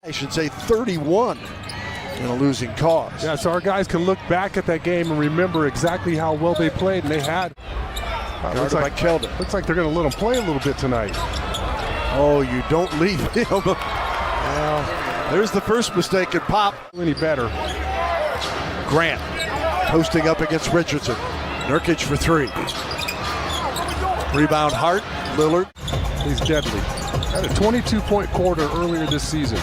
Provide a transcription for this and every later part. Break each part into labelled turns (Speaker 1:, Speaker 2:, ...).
Speaker 1: I should say 31 in a losing cause.
Speaker 2: Yeah, so our guys can look back at that game and remember exactly how well they played, and they had.
Speaker 1: Looks like Keldon.
Speaker 2: Looks like they're going to let them play a little bit tonight.
Speaker 1: Oh, you don't leave him. Well, there's the first mistake in pop.
Speaker 2: Any better.
Speaker 1: Grant posting up against Richardson. Nurkic for three. Rebound Hart. Lillard.
Speaker 2: He's deadly. Had a 22-point quarter earlier this season.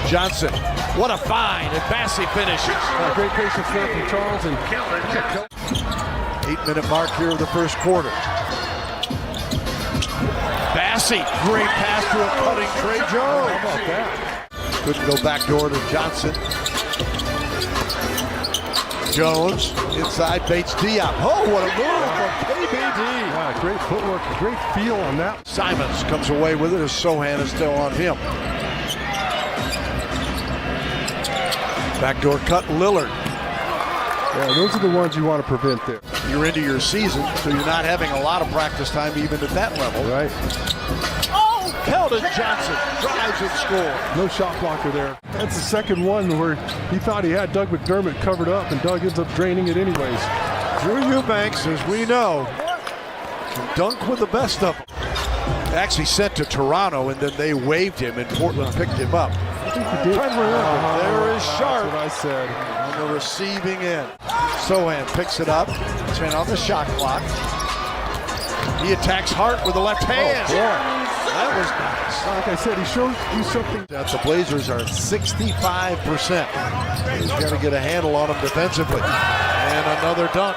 Speaker 1: Johnson. What a find. And Bassey finishes.
Speaker 2: Great patience there from Charles. And
Speaker 1: 8-minute mark here of the first quarter. Bassey. Great pass to a cutting Trey Jones.
Speaker 2: How about that?
Speaker 1: Couldn't go back door to Johnson. Jones inside Bates Diop. Oh, what a move from KBD.
Speaker 2: Yeah, great footwork, great feel on that.
Speaker 1: Simons comes away with it as Sohan is still on him. Backdoor cut, Lillard.
Speaker 2: Yeah, those are the ones you want to prevent there.
Speaker 1: You're into your season, so you're not having a lot of practice time even at that level.
Speaker 2: Right.
Speaker 1: Oh, Keldon Johnson drives and scores.
Speaker 2: No shot blocker there. That's the second one where he thought he had Doug McDermott covered up, and Doug ends up draining it anyways.
Speaker 1: Drew Eubanks, as we know, can dunk with the best of them. Actually sent to Toronto, and then they waived him, and Portland picked him up. There is Sharp.
Speaker 2: That's what I said.
Speaker 1: On the receiving end. Sohan picks it up. 10 on the shot clock. He attacks Hart with the left hand. That was nice.
Speaker 2: Like I said, he showed you something.
Speaker 1: That the Blazers are 65%. He's got to get a handle on them defensively. And another dunk.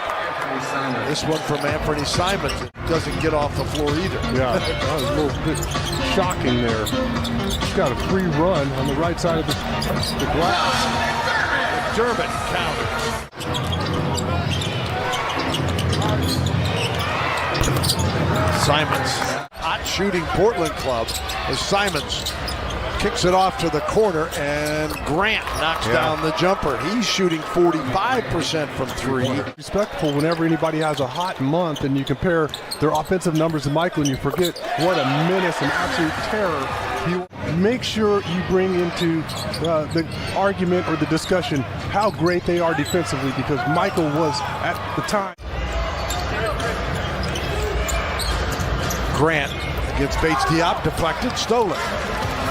Speaker 1: This one from Anthony Simons. Doesn't get off the floor either.
Speaker 2: Yeah, that was a little bit shocking there. He's got a free run on the right side of the glass.
Speaker 1: Dermott counters. Simons. Hot shooting Portland club as Simons kicks it off to the corner, and Grant knocks down the jumper. He's shooting 45% from three.
Speaker 2: Respectful whenever anybody has a hot month and you compare their offensive numbers to Michael and you forget what a menace and absolute terror. You make sure you bring into the argument or the discussion how great they are defensively, because Michael was at the time.
Speaker 1: Grant against Bates Diop, deflected, stolen.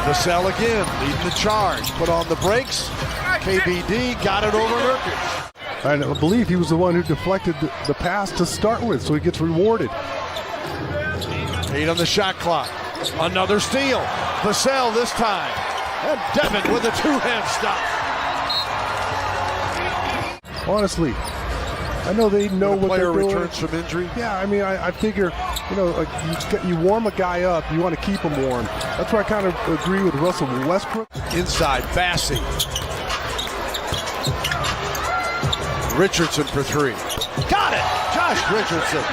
Speaker 1: Vassell again, leading the charge. Put on the brakes. KBD got it over Nurkic.
Speaker 2: And I believe he was the one who deflected the pass to start with, so he gets rewarded.
Speaker 1: 8 on the shot clock. Another steal. Vassell this time. And Devin with a two-hand stop.
Speaker 2: Honestly, I know they know what they're doing.
Speaker 1: Player returns from injury.
Speaker 2: Yeah, I mean, I figure, you know, like you warm a guy up, you want to keep him warm. That's why I kind of agree with Russell Westbrook.
Speaker 1: Inside, Bassey. Richardson for three. Got it! Josh Richardson.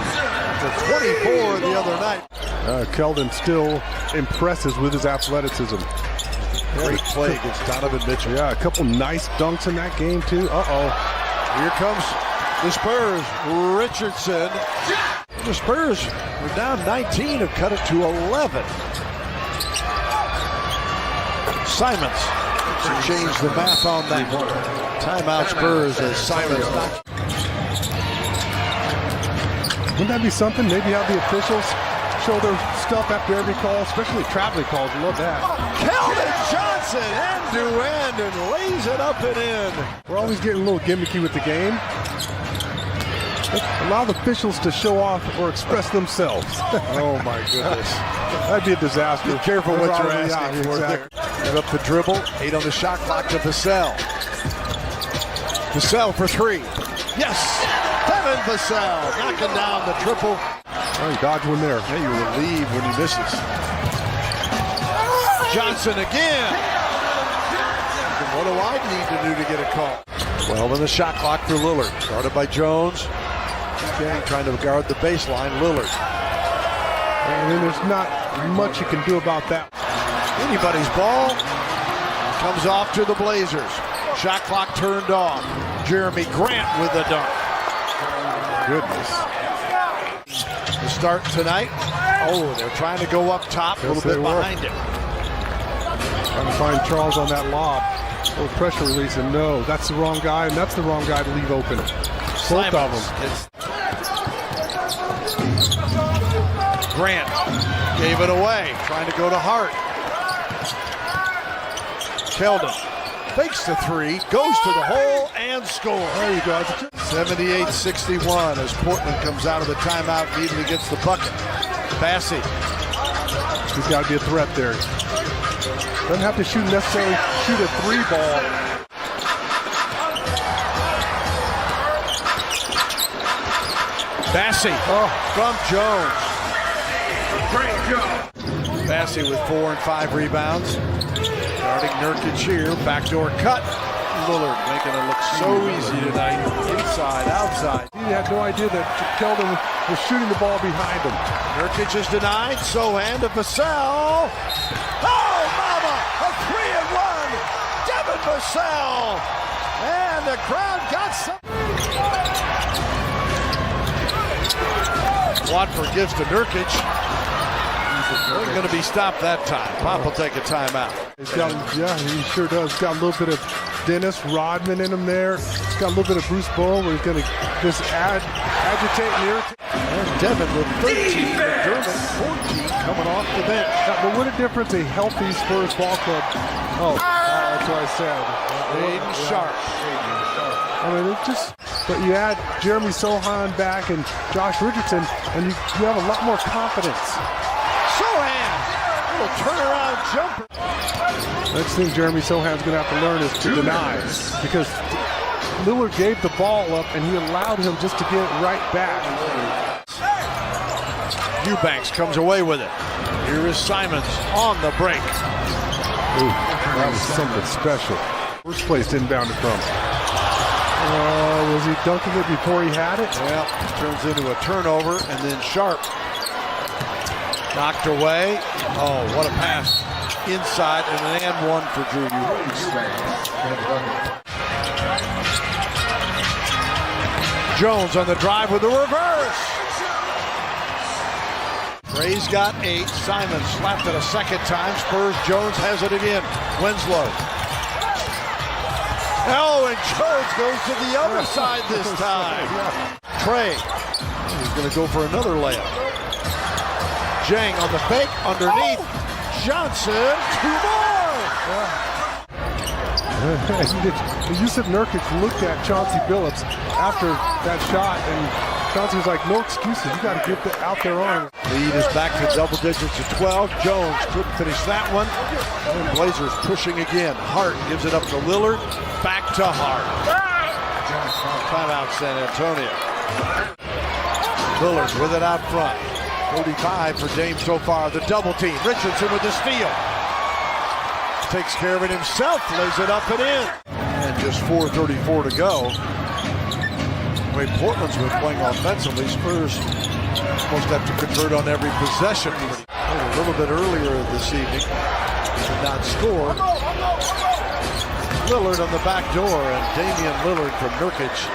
Speaker 1: For 24 the other night.
Speaker 2: Keldon still impresses with his athleticism.
Speaker 1: Great play against Donovan Mitchell.
Speaker 2: Yeah, a couple nice dunks in that game, too.
Speaker 1: Here comes the Spurs. Richardson. The Spurs were down 19, have cut it to 11. Simons to change the math on that one. Timeout Spurs as Simons.
Speaker 2: Wouldn't that be something? Maybe have the officials show their stuff after every call, especially traveling calls. I love that.
Speaker 1: Keldon Johnson end-to-end and lays it up and in.
Speaker 2: We're always getting a little gimmicky with the game. Allow the officials to show off or express themselves.
Speaker 1: Oh my goodness.
Speaker 2: That'd be a disaster.
Speaker 1: Be careful what you're asking for there. Give up the dribble. 8 on the shot clock to Vassell. Vassell for three. Yes! Devin Vassell knocking down the triple.
Speaker 2: Oh, he dodged one there.
Speaker 1: Yeah, you're relieved when he misses. Johnson again. What do I need to do to get a call? 12 on the shot clock for Lillard. Guarded by Jones. Gang trying to guard the baseline. Lillard.
Speaker 2: And then there's not much you can do about that.
Speaker 1: Anybody's ball. Comes off to the Blazers. Shot clock turned off. Jeremy Grant with the dunk.
Speaker 2: Goodness.
Speaker 1: To start tonight. Oh, they're trying to go up top, a little bit behind him.
Speaker 2: Trying to find Charles on that lob. A little pressure release, and no, that's the wrong guy, and that's the wrong guy to leave open. Both of them.
Speaker 1: Grant gave it away, trying to go to Hart. Keldon fakes the three, goes to the hole, and scores.
Speaker 2: There you go.
Speaker 1: 78-61 as Portland comes out of the timeout, immediately gets the bucket. Bassey.
Speaker 2: He's got to be a threat there. Doesn't have to necessarily shoot a three ball.
Speaker 1: Bassey from Jones. Bassey with 4 and 5 rebounds. Guarding Nurkic here. Backdoor cut. Lillard making it look so easy tonight. Inside, outside.
Speaker 2: He had no idea that Keldon was shooting the ball behind him.
Speaker 1: Nurkic is denied. Sohan to Vassell. Oh, mama! A 3-and-1. Devin Vassell. And the crowd got some. Watford gives to Nurkic. He's going to be stopped that time. Pop will take a timeout.
Speaker 2: Yeah, he sure does. He's got a little bit of Dennis Rodman in him there. He's got a little bit of Bruce Bowen where he's going to just agitate and irritate.
Speaker 1: And Devin with 13, Dermott 14 coming off the bench.
Speaker 2: But what a difference a healthy Spurs ball club. That's what I said.
Speaker 1: Aiden Sharp.
Speaker 2: I mean, it's just, but you add Jeremy Sohan back and Josh Richardson, and you have a lot more confidence.
Speaker 1: Sohan, little turnaround jumper.
Speaker 2: Next thing Jeremy Sohan's going to have to learn is to deny, because Lillard gave the ball up and he allowed him just to get it right back.
Speaker 1: Eubanks comes away with it. Here is Simons on the break.
Speaker 2: Ooh, that was something special. First place inbounded from. Was he dunking it before he had it?
Speaker 1: Yeah, turns into a turnover, and then Sharp knocked away. Oh, what a pass inside, and an and one for Drew Eubanks. Jones on the drive with the reverse. Gray's got 8. Simons slapped it a second time. Spurs. Jones has it again. Winslow. Oh, and Jones goes to the other side this time. Trey. He's going to go for another layup. Jang on the fake, underneath. Johnson, 2 more.
Speaker 2: Yusuf Nurkic looked at Chauncey Billups after that shot, and Chauncey was like, no excuses. You got to get out there on.
Speaker 1: Lead is back to double digits to 12. Jones couldn't finish that one. And Blazers pushing again. Hart gives it up to Lillard. Back to Hart. Timeout, San Antonio. Lillard with it out front. 35 for Dame so far. The double team. Richardson with the steal. Takes care of it himself. Lays it up and in. And just 4:34 to go. The way Portland's been playing offensively, Spurs almost have to convert on every possession. A little bit earlier this evening. Did not score. Lillard on the back door, and Damian Lillard from Nurkic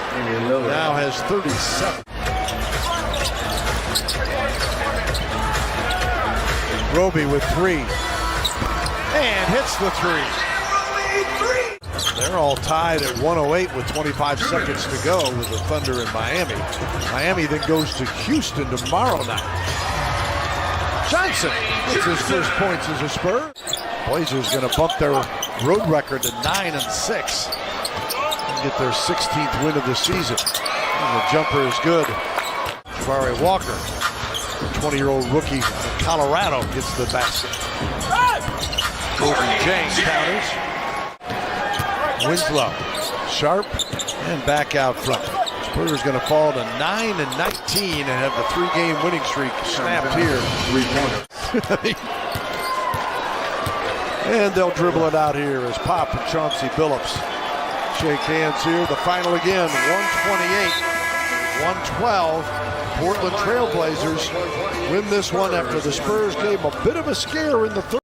Speaker 1: now has 37. Roby with 3. And hits the 3. They're all tied at 108 with 25 seconds to go with the Thunder in Miami. Miami then goes to Houston tomorrow night. Johnson gets his first points as a Spur. Blazers going to bump their road record to 9-6 and get their 16th win of the season. And the jumper is good. Jabari Walker, the 20-year-old rookie from Colorado, gets the basket. Gordon James counters. Winslow, Sharp, and back out front. Spurs going to fall to 9-19 and have the 3-game winning streak snapped here. 3 points. And they'll dribble it out here as Pop and Chauncey Billups shake hands here. The final again, 128-112. Portland Trailblazers win this one after the Spurs gave them a bit of a scare in the third.